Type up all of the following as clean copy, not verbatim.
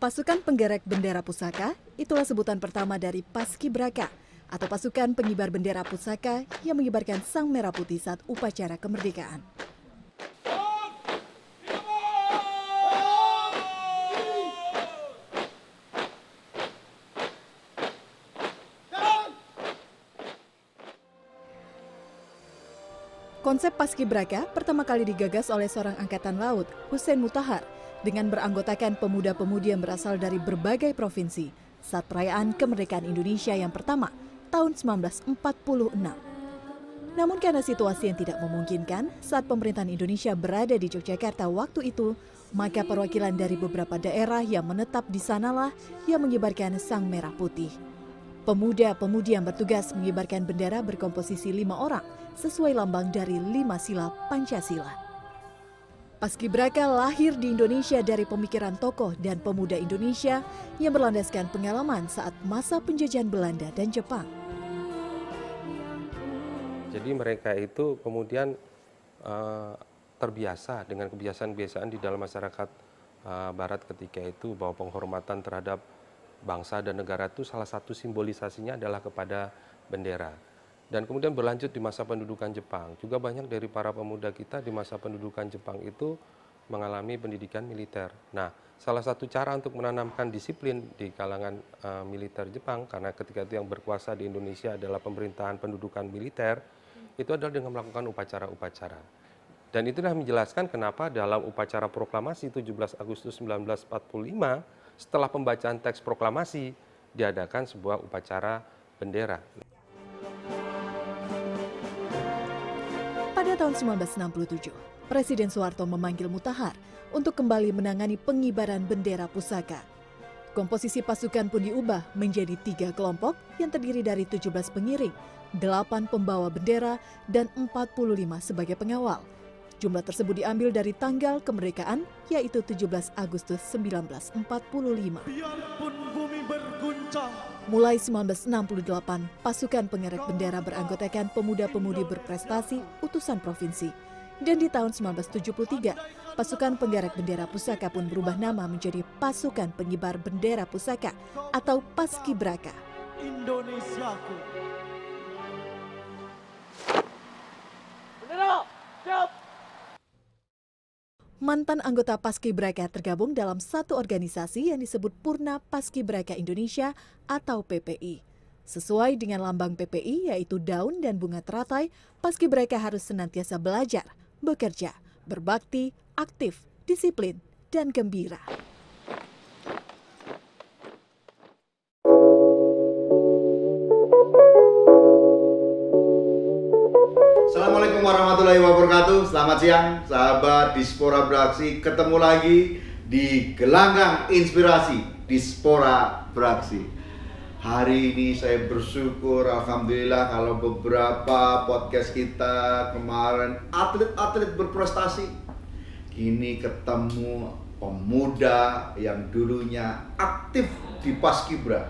Pasukan Penggerek Bendera Pusaka itulah sebutan pertama dari Paskibraka atau pasukan pengibar bendera pusaka yang mengibarkan sang merah putih saat upacara kemerdekaan. Konsep Paskibraka pertama kali digagas oleh seorang angkatan laut, Hussein Mutahar, dengan beranggotakan pemuda-pemudi yang berasal dari berbagai provinsi saat perayaan kemerdekaan Indonesia yang pertama tahun 1946. Namun karena situasi yang tidak memungkinkan saat pemerintahan Indonesia berada di Yogyakarta waktu itu, maka perwakilan dari beberapa daerah yang menetap di sanalah yang mengibarkan sang merah putih. Pemuda-pemudi yang bertugas mengibarkan bendera berkomposisi 5 orang sesuai lambang dari 5 sila Pancasila. Paskibraka lahir di Indonesia dari pemikiran tokoh dan pemuda Indonesia yang berlandaskan pengalaman saat masa penjajahan Belanda dan Jepang. Jadi mereka itu kemudian terbiasa dengan kebiasaan-kebiasaan di dalam masyarakat Barat ketika itu, bahwa penghormatan terhadap bangsa dan negara itu salah satu simbolisasinya adalah kepada bendera. Dan kemudian berlanjut di masa pendudukan Jepang. Juga banyak dari para pemuda kita di masa pendudukan Jepang itu mengalami pendidikan militer. Nah, salah satu cara untuk menanamkan disiplin di kalangan militer Jepang, karena ketika itu yang berkuasa di Indonesia adalah pemerintahan pendudukan militer, itu adalah dengan melakukan upacara-upacara. Dan itulah menjelaskan kenapa dalam upacara proklamasi 17 Agustus 1945, setelah pembacaan teks proklamasi, diadakan sebuah upacara bendera. Pada tahun 1967, Presiden Soeharto memanggil Mutahar untuk kembali menangani pengibaran bendera pusaka. Komposisi pasukan pun diubah menjadi 3 kelompok yang terdiri dari 17 pengiring, 8 pembawa bendera, dan 45 sebagai pengawal. Jumlah tersebut diambil dari tanggal kemerdekaan, yaitu 17 Agustus 1945. Biarpun bumi berguncang. Mulai 1968, pasukan pengerek bendera beranggotakan pemuda-pemudi berprestasi utusan provinsi. Dan di tahun 1973, pasukan penggerek bendera pusaka pun berubah nama menjadi Pasukan Pengibar Bendera Pusaka atau Paskibraka. Indonesiaku. Mantan anggota Paskibraka tergabung dalam satu organisasi yang disebut Purna Paskibraka Indonesia atau PPI. Sesuai dengan lambang PPI yaitu daun dan bunga teratai, Paskibraka harus senantiasa belajar, bekerja, berbakti, aktif, disiplin, dan gembira. Assalamualaikum warahmatullahi wabarakatuh. Selamat siang sahabat Dispora Beraksi. Ketemu lagi di Gelanggang Inspirasi Dispora Beraksi. Hari ini saya bersyukur, alhamdulillah, kalau beberapa podcast kita kemarin atlet-atlet berprestasi, kini ketemu pemuda yang dulunya aktif di Paskibra,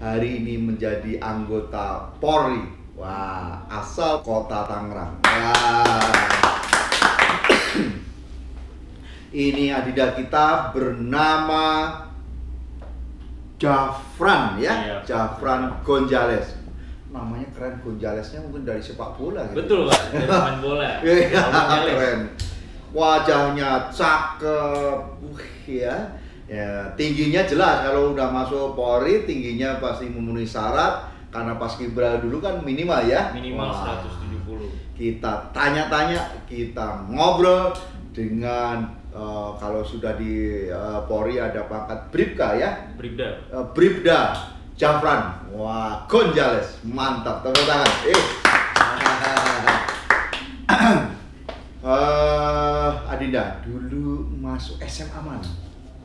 hari ini menjadi anggota Polri. Wah, asal kota Tangerang. Ini adida kita bernama Jafran ya, iya. Jafran Gonzales. Namanya keren, Gonzalesnya mungkin dari sepak bola gitu. Betul Pak, dari pemain bola. Keren. Wajahnya cakep, ya. Ya, tingginya jelas kalau udah masuk Polri, tingginya pasti memenuhi syarat. Karena Paskibra dulu kan minimal ya. Minimal 170. Kita tanya-tanya, kita ngobrol dengan kalau sudah di Polri ada pangkat Bribka ya. Bribda. Bribda Jafran. Wah, Gonzales. Mantap, tepuk tangan. Adinda, dulu masuk SMA mana?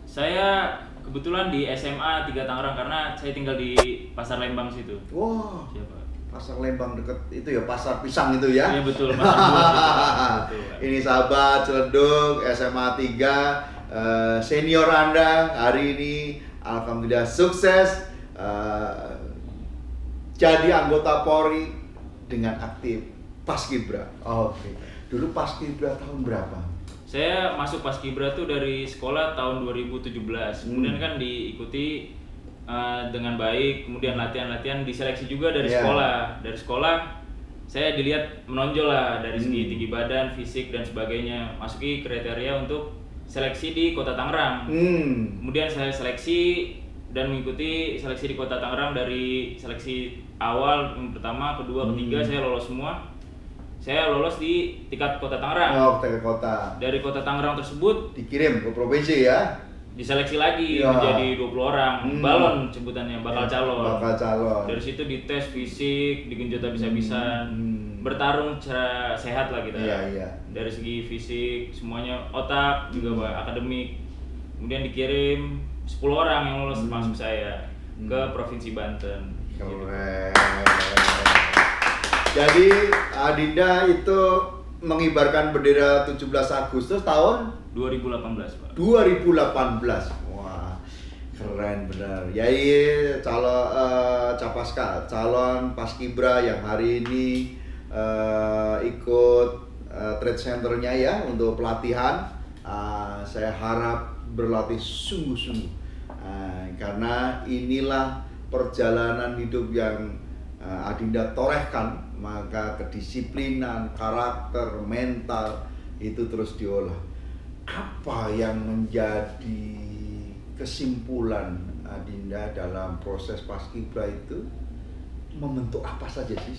Saya kebetulan di SMA 3 Tangerang karena saya tinggal di Pasar Lembang situ. Wah. Siapa? Pasar Lembang deket itu ya, Pasar Pisang itu ya? Iya betul, Pasar Buah. Ini sahabat Ciledug SMA 3, senior Anda hari ini alhamdulillah sukses jadi anggota Polri dengan aktif Paskibra. Oke. Dulu Paskibra tahun berapa? Saya masuk Paskibra tuh dari sekolah tahun 2017. Kemudian kan diikuti dengan baik, kemudian latihan-latihan, diseleksi juga dari sekolah. Dari sekolah saya dilihat menonjol lah dari segi tinggi badan, fisik dan sebagainya. Masuki kriteria untuk seleksi di Kota Tangerang. Kemudian saya seleksi dan mengikuti seleksi di Kota Tangerang dari seleksi awal yang pertama, kedua, ketiga saya lolos semua. Saya lolos di tingkat Kota Tangerang. Oh, tingkat kota. Dari Kota Tangerang tersebut Dikirim ke provinsi ya. diseleksi lagi menjadi 20 orang. Balon sebutannya, bakal calon. Bakal calon. Dari situ dites fisik, digenjot habis-habisan. Bertarung secara sehat lah kita. Iya. Dari segi fisik, semuanya, otak juga Pak, akademik. Kemudian dikirim 10 orang yang lolos termasuk saya ke Provinsi Banten. Keren. Jadi Adinda itu mengibarkan bendera 17 Agustus tahun 2018 Pak. 2018. Wah, keren benar. Ya Capaska, calon Paskibra yang hari ini ikut trade centernya ya untuk pelatihan. Saya harap berlatih sungguh-sungguh karena inilah perjalanan hidup yang Adinda torehkan, maka kedisiplinan, karakter, mental itu terus diolah. Apa yang menjadi kesimpulan Adinda dalam proses Paskibra itu membentuk apa saja sih?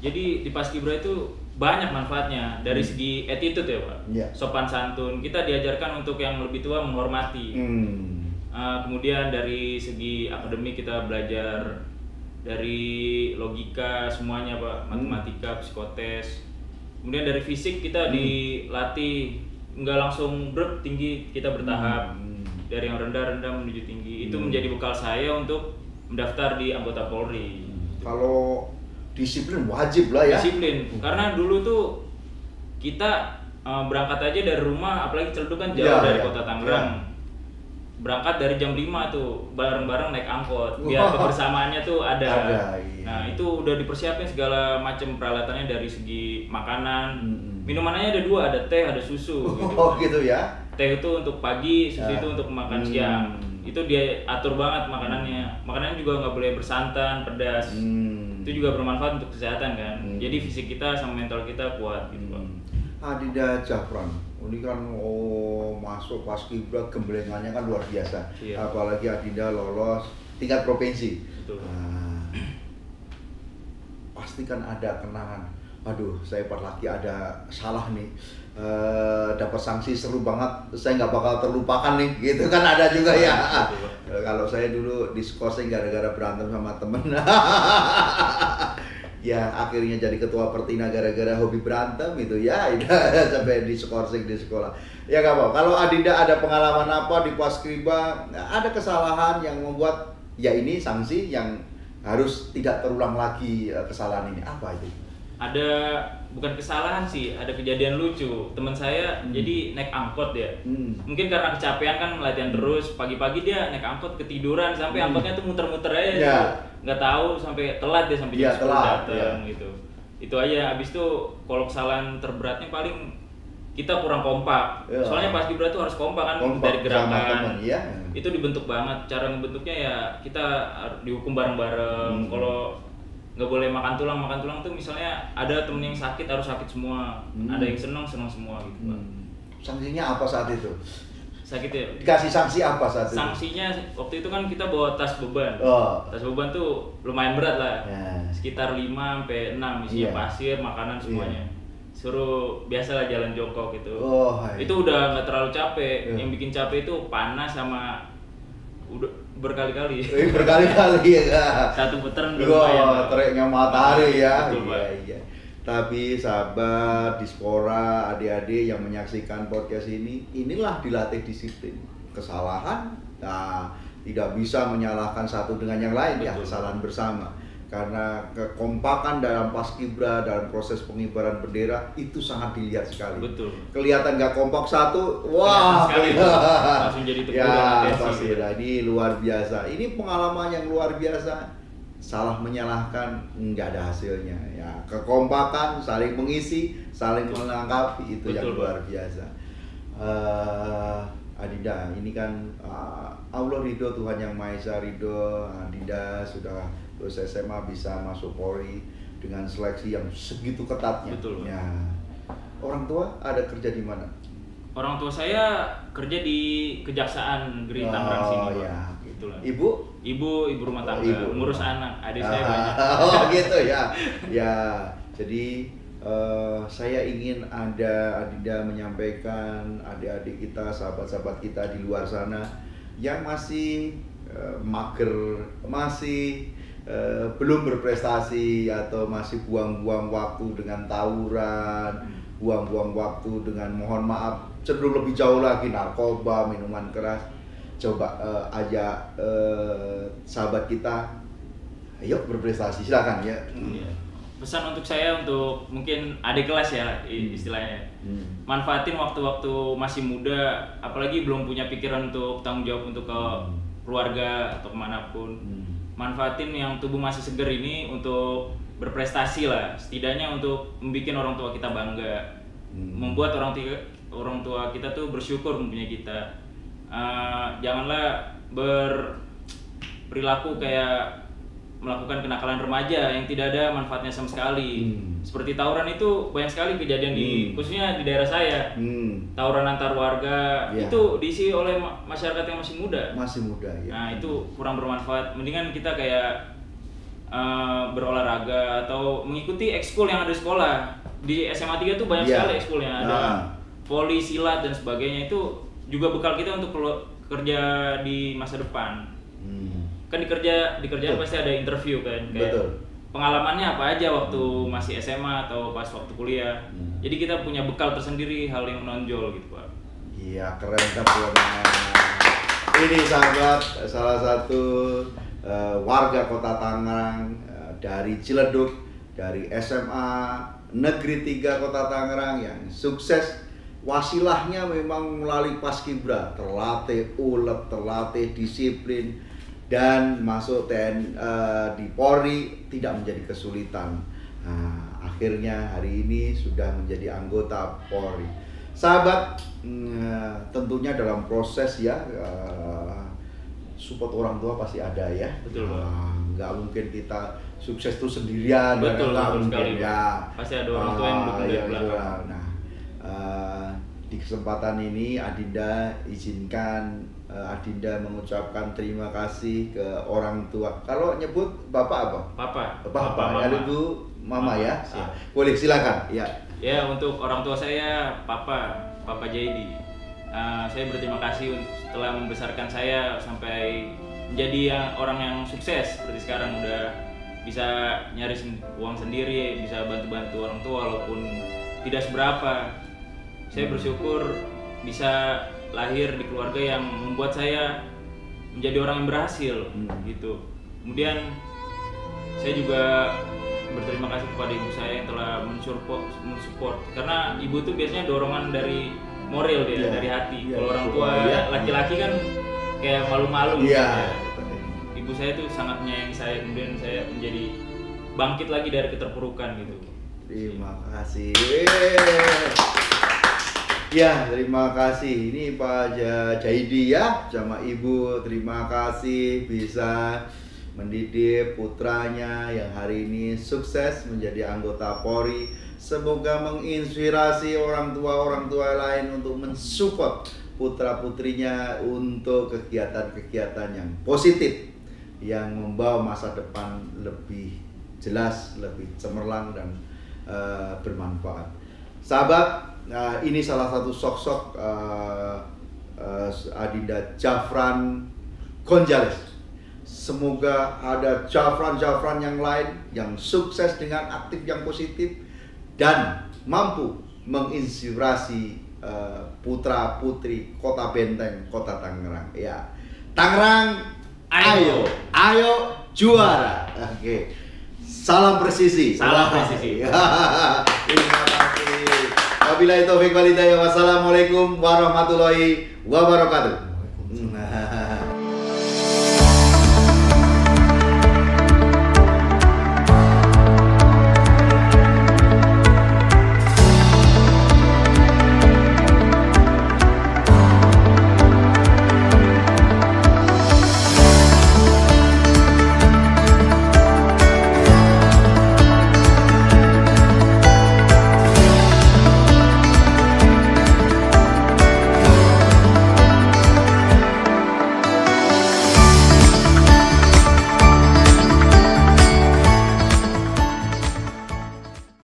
Jadi di Paskibra itu banyak manfaatnya dari segi attitude ya Pak. Sopan santun, kita diajarkan untuk yang lebih tua menghormati. Kemudian dari segi akademik kita belajar dari logika semuanya Pak, matematika, psikotes. Kemudian dari fisik kita dilatih nggak langsung tinggi, kita bertahap dari yang rendah menuju tinggi. Itu menjadi bekal saya untuk mendaftar di anggota Polri. Kalau disiplin wajib lah ya. Disiplin, karena dulu tuh kita berangkat aja dari rumah, apalagi Ciledug kan jauh dari Kota Tangerang. Berangkat dari jam 5 tuh bareng-bareng naik angkot biar kebersamaannya tuh ada. Nah itu udah dipersiapin segala macam peralatannya dari segi makanan, minumannya ada 2, ada teh, ada susu. Gitu ya. Teh itu untuk pagi, susu itu untuk makan siang. Itu dia atur banget makanannya. Makanannya juga nggak boleh bersantan, pedas. Itu juga bermanfaat untuk kesehatan kan. Jadi fisik kita sama mental kita kuat gitu Pak. Adinda Jafran, ini kan masuk Paskibra gemblengannya kan luar biasa. Apalagi Adinda lolos tingkat provinsi. Betul. Pasti kan ada kenangan. Aduh, saya lagi ada salah nih. Dapat sanksi seru banget, saya nggak bakal terlupakan nih, gitu kan ada juga ya. Kalau saya dulu diskorsing gara-gara berantem sama temen. Ya akhirnya jadi ketua Pertina gara-gara hobi berantem itu ya, sampai diskorsing di sekolah. Ya nggak apa. Kalau Adinda ada pengalaman apa di Paskibra, ada kesalahan yang membuat ya ini sanksi yang harus tidak terulang lagi kesalahan ini, apa itu? Ada, bukan kesalahan sih, ada kejadian lucu. Teman saya jadi naik angkot ya. Mungkin karena kecapean kan latihan terus, pagi-pagi dia naik angkot ketiduran sampai angkotnya tuh muter-muter aja. Gitu. Nggak tahu sampai telat dia sampai jam 10 datang gitu. Itu aja. Abis itu kalau kesalahan terberatnya paling kita kurang kompak. Soalnya Paskibra tuh harus kompak kan, dari gerakan. Itu dibentuk banget. Cara ngebentuknya ya kita dihukum bareng-bareng. Kalau nggak boleh makan tulang tuh misalnya ada temen yang sakit harus sakit semua, ada yang senang semua gitu Pak. Sanksinya apa saat itu? Sakit ya? Dikasih sanksi apa saat itu? Sanksinya waktu itu kan kita bawa tas beban. Tas beban tuh lumayan berat lah, sekitar 5-6 isinya pasir, makanan semuanya. Suruh biasalah jalan jongkok gitu. Itu udah nggak terlalu capek. Yang bikin capek itu panas sama udah berkali-kali ya. Satu putaran lumayan. Teriknya matahari ya. Betul, iya. Tapi sahabat Dispora, adik-adik yang menyaksikan podcast ini, inilah dilatih disiplin. Kesalahan, tidak bisa menyalahkan satu dengan yang lain. Ya, kesalahan bersama. Karena kekompakan dalam Paskibra, dalam proses pengibaran bendera itu sangat dilihat sekali. Betul. Kelihatan nggak kompak satu, wah, langsung jadi teguran. Ya, pasti. Ini luar biasa. Ini pengalaman yang luar biasa. Salah menyalahkan nggak ada hasilnya. Ya, kekompakan, saling mengisi, saling melengkapi itu yang luar biasa. Adinda, ini kan Allah ridho, Tuhan Yang Maha Esa ridho. Adinda sudah lulus SMA bisa masuk Polri dengan seleksi yang segitu ketatnya. Betul. Ya. Orang tua ada kerja di mana? Orang tua saya kerja di Kejaksaan Negeri Tangerang sini, Pak. Ya. Itulah. Ibu Ibu rumah tangga, ngurus anak, adik saya banyak. Oh gitu ya. Ya, jadi saya ingin Adinda menyampaikan adik-adik kita, sahabat-sahabat kita di luar sana yang masih mager, masih belum berprestasi atau masih buang-buang waktu dengan tawuran, buang-buang waktu dengan, mohon maaf, cenderung lebih jauh lagi narkoba, minuman keras. Coba ajak sahabat kita, ayo berprestasi, silakan ya. Pesan untuk saya, untuk mungkin adik kelas ya istilahnya, manfaatin waktu-waktu masih muda, apalagi belum punya pikiran untuk tanggung jawab untuk ke keluarga atau kemanapun. Manfaatin yang tubuh masih seger ini untuk berprestasi lah, setidaknya untuk membuat orang tua kita bangga, membuat orang tua kita tuh bersyukur mempunyai kita. Janganlah berperilaku kayak melakukan kenakalan remaja yang tidak ada manfaatnya sama sekali. Seperti tawuran itu banyak sekali kejadian khususnya di daerah saya. Tawuran antar warga itu diisi oleh masyarakat yang masih muda. Masih muda ya. Nah, itu kurang bermanfaat. Mendingan kita kayak berolahraga atau mengikuti ekskul yang ada di sekolah. Di SMA 3 tuh banyak sekali ekskul yang ada. Voli, silat dan sebagainya, itu juga bekal kita untuk kerja di masa depan. Kan di kerjaan pasti ada interview kan, kayak pengalamannya apa aja waktu masih SMA atau pas waktu kuliah. Jadi kita punya bekal tersendiri, hal yang menonjol gitu, Pak. Iya, keren banget. Ini sahabat, salah satu warga Kota Tangerang dari Ciledug, dari SMA Negeri 3 Kota Tangerang yang sukses. Wasilahnya memang melalui Paskibra, terlatih ulet, terlatih disiplin, dan masuk di Polri tidak menjadi kesulitan. Nah, akhirnya hari ini sudah menjadi anggota Polri. Sahabat, tentunya dalam proses ya, support orang tua pasti ada ya. Betul, Pak. Nggak mungkin kita sukses itu sendirian. Betul, nggak betul mungkin sekali, ya. Pasti ada orang tua yang mendukung dari belakang. Nah, di kesempatan ini Adinda izinkan Adinda mengucapkan terima kasih ke orang tua. Kalau nyebut bapak apa? Papa. Ya, Ibu, mama ya. Boleh, silakan. Ya. Ya, untuk orang tua saya, Papa Jaidi. Saya berterima kasih telah membesarkan saya sampai menjadi orang yang sukses seperti sekarang, udah bisa nyari uang sendiri, bisa bantu-bantu orang tua walaupun tidak seberapa. Saya bersyukur bisa lahir di keluarga yang membuat saya menjadi orang yang berhasil gitu. Kemudian saya juga berterima kasih kepada ibu saya yang telah mensupport, karena ibu tuh biasanya dorongan dari moral dia, dari hati. Kalau orang tua laki-laki kan kayak malu-malu. Ibu saya tuh sangat menyayangi saya, kemudian saya menjadi bangkit lagi dari keterpurukan gitu. Terima kasih. Ya, terima kasih. Ini Pak Jaidi ya, sama Ibu. Terima kasih bisa mendidik putranya yang hari ini sukses menjadi anggota Polri. Semoga menginspirasi orang tua lain untuk mensupport putra-putrinya untuk kegiatan-kegiatan yang positif, yang membawa masa depan lebih jelas, lebih cemerlang dan bermanfaat. Sahabat, ini salah satu sosok Adinda Jafran Gonzales. Semoga ada Jafran yang lain yang sukses dengan aktif yang positif dan mampu menginspirasi putra-putri Kota Benteng, Kota Tangerang. Ya, Tangerang, ayo juara. Oke. Salam presisi. Salam presisi. Terima kasih. Wabillahi taufiq wal hidayah. Wassalamualaikum warahmatullahi wabarakatuh.